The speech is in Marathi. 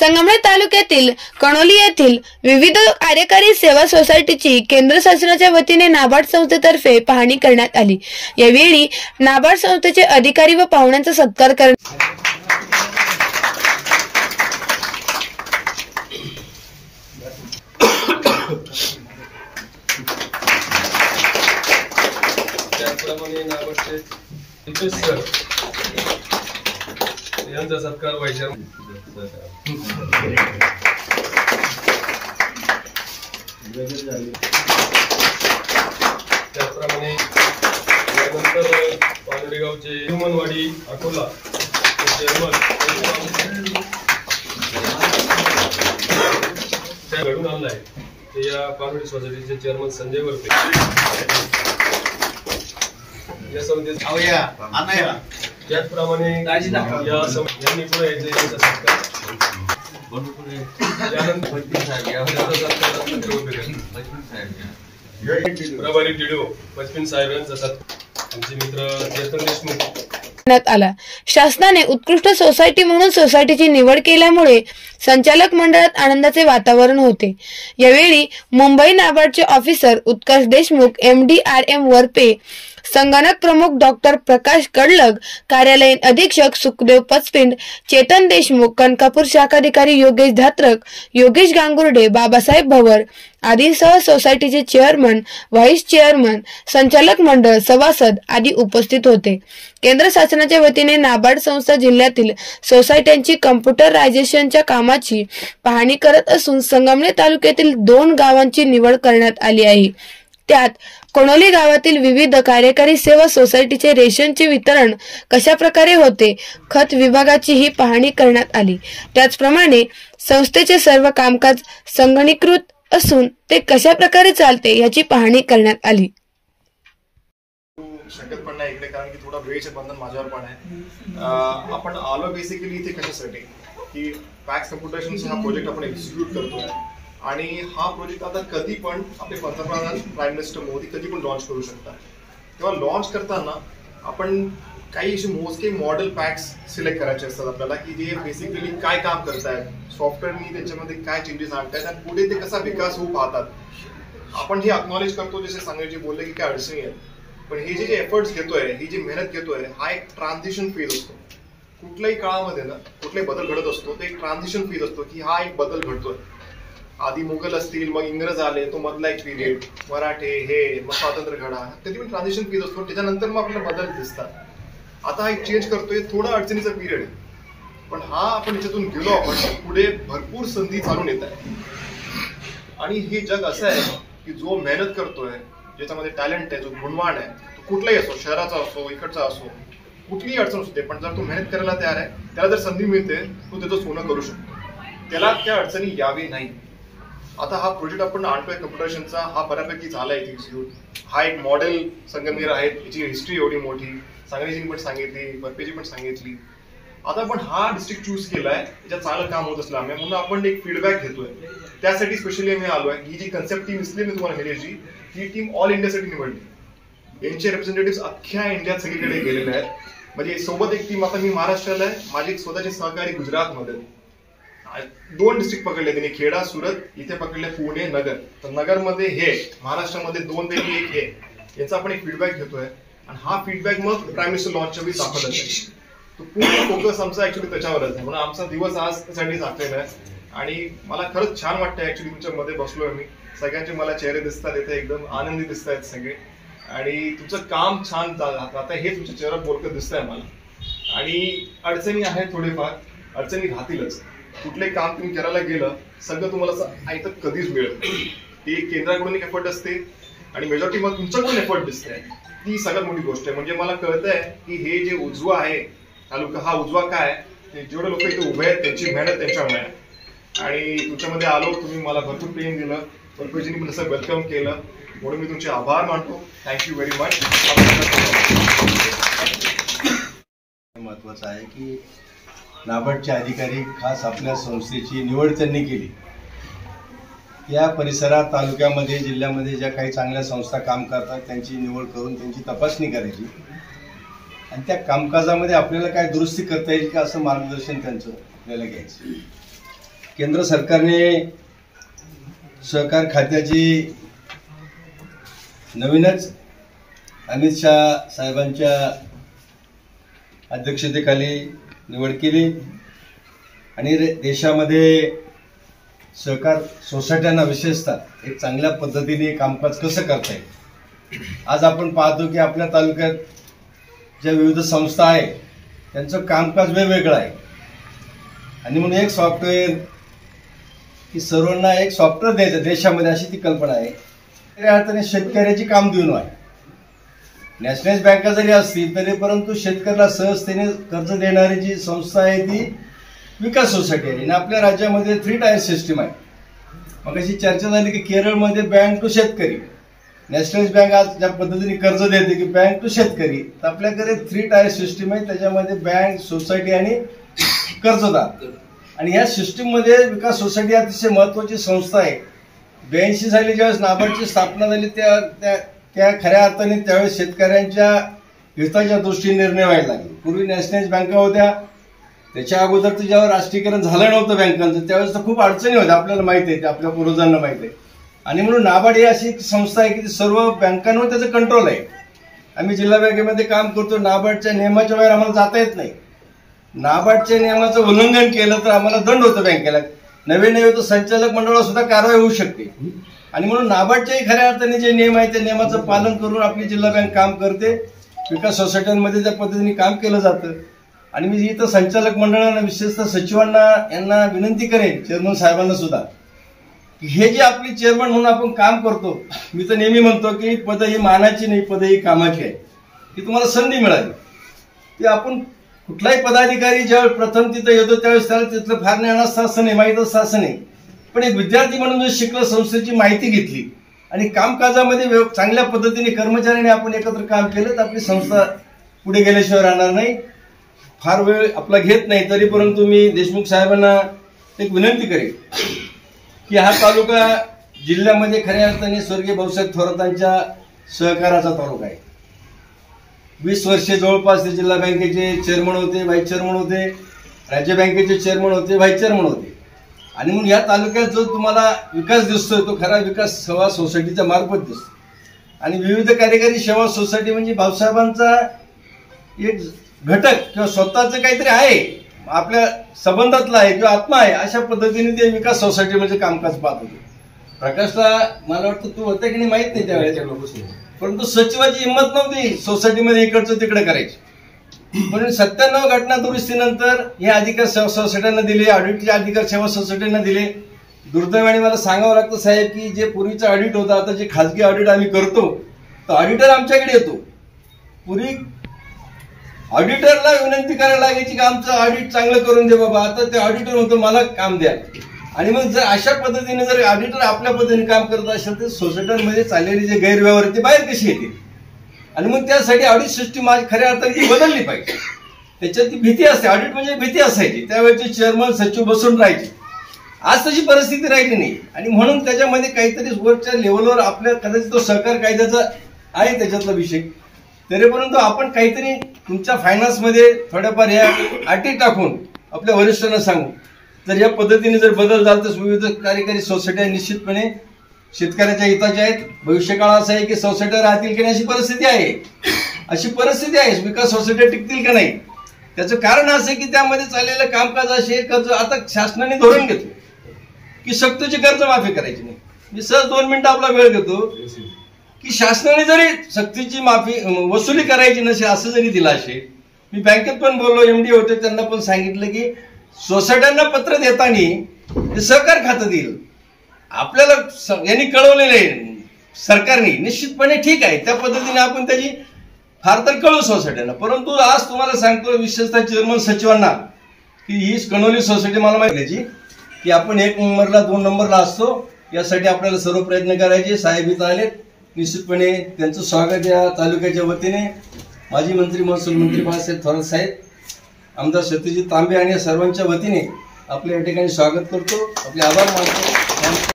संगमनेर तालुक्यातील कणोली येथील विविध कार्यकारी सेवा सोसायटीची केंद्र शासनाच्या वतीने नाबार्ड संस्थेतर्फे पाहणी करण्यात आली। यावेळी नाबार्ड संस्थेचे अधिकारी व पाहुण्यांचा सत्कार करण्यात यांचा सत्कार व्हायचा। त्याचप्रमाणे यानंतर पांढरेगावचे हिमनवाडी अकोला त्या घडून आणलाय ते या पांढरी सोसायटीचे चेअरमन संजय वरपे या समितीचे। त्याचप्रमाणे यांनी पुढे यायचे प्रभारी टीडीओ बचपिन साहेब यांचा सत्कार आमचे मित्र चेतन देशमुख आला। शासनाने उत्कृष्ट सोसायटी म्हणून सोसायटीची निवड केल्यामुळे संचालक मंडळात आनंदाचे वातावरण होते। यावेळी मुंबई नाबार्डचे ऑफिसर उत्कर्ष देशमुख, MD RM वरपे, संगणक प्रमुख डॉक्टर प्रकाश कडलग, कार्यालयीन अधीक्षक सुखदेव पचपिंड, चेतन देशमुख, कनकापूर शाखाधिकारी योगेश धात्रक, योगेश गांगुर्डे, बाबासाहेब भवर आदींसह सोसायटीचे चेअरमन, व्हाईस चेअरमन, संचालक मंडळ, सभासद आदी उपस्थित होते। केंद्र शासनाच्या वतीने नाबार्ड संस्था जिल्ह्यातील सोसायट्यांची कम्प्युटरायझेशनच्या कामाची पाहणी करत असून संगमनेर तालुक्यातील 2 गावांची निवड करण्यात आली आहे। त्यात कणोली गावातील विविध कार्यकारी सेवा सोसायटीचे रेशनचे वितरण कशा प्रकारे होते, खत विभागाची ही पाहणी करण्यात आली। त्याचप्रमाणे संस्थेचे सर्व कामकाज संगणकीकृत असून ते कशा प्रकारे चालते याची पाहणी करण्यात आली। शक्यत पण नाही इकडे, कारण की थोडा वेळचे बंधन माझ्यावर पण आहे। आपण आलो बेसिकली इथे कशासाठी की पॅक्स कम्प्युटेशनचा हा प्रोजेक्ट आपण एक्झिक्यूट करतोय आणि हा प्रोजेक्ट आता कधी पण आपले पंतप्रधान प्राईम मिनिस्टर मोदी कधी पण लॉन्च करू शकतात। तेव्हा लॉन्च करताना आपण काही असे मोजके मॉडेल पॅक्स सिलेक्ट करायचे असतात आपल्याला की जे बेसिकली काय काम करतायत, सॉफ्टवेअरनी त्याच्यामध्ये काय चेंजेस आणतायत आणि पुढे ते कसा विकास होऊ पाहतात। आपण हे अक्नॉलेज करतो, जसे सांगायचे बोलले की काय अडचणी आहेत, पण हे जे एफर्ट्स घेतोय, ही जी मेहनत घेतोय, हा एक ट्रान्झिशन फेज असतो। कुठल्याही काळामध्ये ना कुठलाही बदल घडत असतो, ते एक ट्रान्झिशन फेज असतो की हा एक बदल घडतोय। आधी मुघल असतील, मग इंग्रज आले, तो मधला एक पिरियड, मराठे, हे मग स्वातंत्र्य घडा, कधी पण ट्रान्झिशन फेज असतो, त्याच्यानंतर मग आपल्याला बदल दिसतात। आता हा एक चेंज करतोय, थोडा अडचणीचा पिरियड, पण हा आपण याच्यातून गेलो, आपण पुढे भरपूर संधी चालून येत आहे। आणि हे जग असं आहे की जो मेहनत करतोय, ज्याच्यामध्ये टॅलेंट आहे, जो गुणवान आहे, तो कुठलाही असो, शहराचा असो, इकडचा असो, कुठलीही अडचण असते, पण जर तो मेहनत करायला तयार आहे, त्याला जर संधी मिळते, तो त्याचं सोनं करू शकतो। त्याला त्या अडचणी यावी नाही। आता हा प्रोजेक्ट आपण आणतोय कम्प्युटेशनचा, हा बऱ्यापैकी झालाय एक्झिक्यूट। हा एक मॉडेल संगमनेर आहे, याची हिस्ट्री एवढी मोठी, सांगलीची पण सांगितली, बरपेची पण सांगितली। आता आपण हा डिस्ट्रिक्ट चूज केलाय, याच्यात चांगलं काम होत असल्यामुळे म्हणून आपण एक फीडबॅक घेतोय। त्यासाठी स्पेशली मी आलोय। ही जी कन्सेप्ट टीम दिसली मी तुम्हाला हेलेची, ही टीम ऑल इंडियासाठी निवडली। यांचे रिप्रेझेंटेटिव्ह अख्ख्या इंडियात सगळीकडे गेलेले आहेत। म्हणजे सोबत एक टीम, आता मी महाराष्ट्राला आहे, माझे एक स्वतःचे सहकारी गुजरातमध्ये 2 डिस्ट्रिक्ट पकडले त्यांनी, खेडा, सुरत, इथे पकडले पुणे, नगर। तर नगरमध्ये हे, महाराष्ट्रामध्ये 2 पैकी 1 हे, याचा आपण एक फीडबॅक घेतोय आणि हा फीडबॅक मग प्राईम मिनिस्टर लॉन्चच्या वेळी दाखवला जाईल। तो पूर्ण फोकस आमचा ऍक्च्युली त्याच्यावरच आहे, म्हणून आमचा दिवस आज त्यासाठी झाकलेला आहे। आणि मला खरंच छान वाटतंय ऍक्च्युली तुमच्या मध्ये बसलोय मी, सगळ्यांचे मला चेहरे दिसतात इथे, एकदम आनंदी दिसत आहेत सगळे, आणि तुमचं काम छान आता हे तुमच्या चेहऱ्यावर बोलकं दिसतंय मला। आणि अडचणी आहेत थोडेफार, अडचणी राहतीलच, कुठलंही काम तुम्ही करायला गेलं, सगळं तुम्हाला ऐकतं कधीच मिळत नाही। ती केंद्राकडून एक एफर्ट असते आणि मेजॉरिटी मध्ये तुमच्याकडून एफर्ट दिसतंय, ती सगळ्यात मोठी गोष्ट आहे। म्हणजे मला कळतंय की हे जे उजवा आहे तालुका, हा उजवा काय, जेवढे लोक इथे उभे आहेत त्यांची मेहनत त्यांच्यामुळे आहे। आणि तुमच्यामध्ये आलो, तुम्ही मला भरपूर प्रेम दिलं, परपेजींनी पण असं वेलकम केलं, म्हणून मी तुमचे आभार मानतो। Thank you very much. महत्वाचं आहे की नाबार्डचे अधिकारी खास आपल्या संस्थेची निवड त्यांनी केली। या परिसरात, तालुक्यामध्ये, जिल्ह्यामध्ये ज्या काही चांगल्या संस्था काम करतात त्यांची निवड करून त्यांची तपासणी करायची आणि त्या कामकाजामध्ये आपल्याला काय दुरुस्ती करता येईल का असं मार्गदर्शन त्यांचं आपल्याला घ्यायचं। केंद्र सरकारने सहकार खात्याची नवीनच अमित शाह साहेबांच्या अध्यक्षतेखाली निवड केली आणि देशामध्ये सहकार सोसायट्यांना विशेषतः एक चांगल्या पद्धतीने कामकाज कसं करता येईल। आज आपण पाहतो की आपल्या तालुक्यात ज्या विविध संस्था आहेत त्यांचं कामकाज वेगवेगळं आहे आणि म्हणून एक सॉफ्टवेअर की सर्वांना एक सॉफ्टवेअर द्यायचं देशामध्ये अशी ती कल्पना आहे। त्या अर्थाने शेतकऱ्याची कामधेनू आहे। नॅशनलाइज बँका जरी असतील तरी परंतु शेतकऱ्याला सहजतेने कर्ज देणारी जी संस्था आहे ती विकास सोसायटी आहे आणि आपल्या राज्यामध्ये 3 टायर सिस्टीम आहे। मग अशी चर्चा झाली की केरळमध्ये बँक टू शेतकरी, नॅशनलाइज बँक आज ज्या पद्धतीने कर्ज देते की बँक टू शेतकरी, तर आपल्याकडे 3 टायर सिस्टीम आहे। त्याच्यामध्ये बँक, सोसायटी आणि कर्जदार आणि या सिस्टीममध्ये विकास सोसायटी अतिशय महत्वाची संस्था आहे। 82 साली ज्यावेळेस नाबार्डची स्थापना झाली त्या खऱ्या अर्थाने त्यावेळेस शेतकऱ्यांच्या हिताच्या दृष्टीने निर्णय व्हायला लागले। पूर्वी नॅशनलाइज बँका होत्या, त्याच्या अगोदर तर जेव्हा राष्ट्रीयकरण झालं नव्हतं बँकांचं त्यावेळेस तर खूप अडचणी होत्या, आपल्याला माहिती आहे, ते आपल्या पूर्वजांना माहिती आहे। आणि म्हणून नाबार्ड ही अशी एक संस्था आहे की सर्व बँकांवर त्याचं कंट्रोल आहे। आम्ही जिल्हा बँकेमध्ये काम करतो, नाबार्डच्या नियमाच्या बाहेर आम्हाला जाता येत नाही। नाबार्डच्या नियमाचं उल्लंघन केलं तर आम्हाला दंड होतो बँकेला, नवे तर संचालक मंडळावर सुद्धा कारवाई होऊ शकते। आणि म्हणून नाबार्डच्याही खऱ्या अर्थाने जे नियम आहे त्या नियमाचं पालन करून आपली जिल्हा बँक काम करते। विकास सोसायट्यांमध्ये त्या पद्धतीने काम केलं जातं आणि मी इथं संचालक मंडळांना विशेषतः सचिवांना यांना विनंती करेन, चेअरमन साहेबांना सुद्धा, की हे जे आपली चेअरमन म्हणून आपण काम करतो, मी तर नेहमी म्हणतो की पद ही मानाची नाही, पद ही कामाची आहे। की तुम्हाला संधी मिळाली ती आपण कुठलाही पदाधिकारी ज्यावेळेस प्रथम तिथं येतो त्यावेळेस त्याला तिथलं फार ज्ञान असतं असं नाही, माहीत असतं असं नाही, पण एक विद्यार्थी म्हणून जर शिकलं, संस्थेची माहिती घेतली आणि कामकाजामध्ये चांगल्या पद्धतीने कर्मचाऱ्यांनी आपण एकत्र काम केलं तर आपली संस्था पुढे गेल्याशिवाय राहणार नाही। फार वेळ आपला घेत नाही तरी परंतु मी देशमुख साहेबांना एक विनंती करेन की हा तालुका जिल्ह्यामध्ये खऱ्या अर्थाने स्वर्गीय भाऊसाहेब थोरातांच्या सहकाराचा तालुका आहे। 20 वर्षे जवळपास ते जिल्हा बँकेचे चेअरमन होते, व्हाईस चेअरमन होते, राज्य बँकेचे चेअरमन होते, व्हाईस चेअरमन होते आणि मग या तालुक्यात जो तुम्हाला विकास दिसतोय तो खरा विकास सेवा सोसायटीच्या मार्फत दिसतो आणि विविध कार्यकारी सेवा सोसायटी म्हणजे भाऊसाहेबांचा एक घटक किंवा स्वतःचं काहीतरी आहे, आपल्या संबंधातला आहे किंवा आत्मा आहे, अशा पद्धतीने ते विकास सोसायटी म्हणजे कामकाज पाहत होते। प्रकाशला मला वाटतं तू होता की नाही माहित नाही त्यावेळेस, परंतु सचिवाची हिंमत नव्हती सोसायटीमध्ये इकडचं तिकडे करायची, म्हणून 97 घटना दुरुस्तीनंतर हे अधिकार सेवा सोसायट्यांना दिले, ऑडिटचे अधिकार सेवा सोसायट्यांना दिले। दुर्दैवाने मला सांगावं लागतं साहेब की जे पूर्वीचं ऑडिट होतं आता जे खाजगी ऑडिट आम्ही करतो तर ऑडिटर आमच्याकडे येतो। पूर्वी ऑडिटरला विनंती करायला लागायची की आमचं ऑडिट चांगलं करून दे बाबा, आता ते ऑडिटर म्हणतो मला काम द्या। आणि मग जर अशा पद्धतीने जर ऑडिटर आपल्या पद्धतीने काम करत असेल तर सोसायट्यांमध्ये चाललेले जे गैरव्यवहार ते बाहेर कसे येतील आणि मग त्यासाठी ऑडिट सिस्टीम खऱ्या अर्थाने बदलली पाहिजे। त्याच्यात ती भीती असते, ऑडिट म्हणजे भीती असायची, त्यावेळेचे चेअरमन सचिव बसून राहायचे। आज तशी परिस्थिती राहिली नाही आणि म्हणून त्याच्यामध्ये काहीतरी वरच्या लेवलवर आपल्या कदाचित तो सहकार कायद्याचा आहे त्याच्यातला विषय, तरी परंतु आपण काहीतरी तुमच्या फायनान्समध्ये थोड्याफार या अटी टाकून आपल्या वरिष्ठांना सांगू, जर या पद्धतीने जर बदल झाला तर विविध कार्यकारी सोसायट्या निश्चितपणे शेतकऱ्याच्या हिताच्या आहेत। भविष्यकाळ असा आहे की सोसायट्या राहतील की नाही अशी परिस्थिती आहे, अशी परिस्थिती आहे, विकास सोसायट्या टिकतील का नाही। त्याचं कारण असं आहे की त्यामध्ये चाललेलं कामकाज असे कर्ज आता शासनाने धोरण घेतो की सक्तीची कर्ज माफी करायची नाही। मी सहज 2 मिनिटं आपला वेळ घेतो की शासनाने जरी सक्तीची माफी वसुली करायची नसेल असं जरी दिलं असेल, मी बँकेत पण बोललो, एमडी होते त्यांना पण सांगितलं की सोसायट्यांना पत्र देताना ते सहकार खातं देईल, आपल्याला यांनी कळवलेलं आहे सरकारने, निश्चितपणे ठीक आहे त्या पद्धतीने आपण त्याची फार तर कळू सोसायट्यांना। परंतु आज तुम्हाला सांगतो विशेषतः चेअरमन सचिवांना की ही कणोली सोसायटी मला माहिती की आपण 1 नंबरला 2 नंबरला असतो, यासाठी आपल्याला सर्व प्रयत्न करायचे। साहेब इथं आले, निश्चितपणे त्यांचं स्वागत या तालुक्याच्या वतीने माजी मंत्री महसूल मंत्री बाळासाहेब थोरात साहेब, आमदार सत्यजित तांबे आणि सर्वांच्या वतीने आपल्या या ठिकाणी स्वागत करतो, आपले आभार मानतो।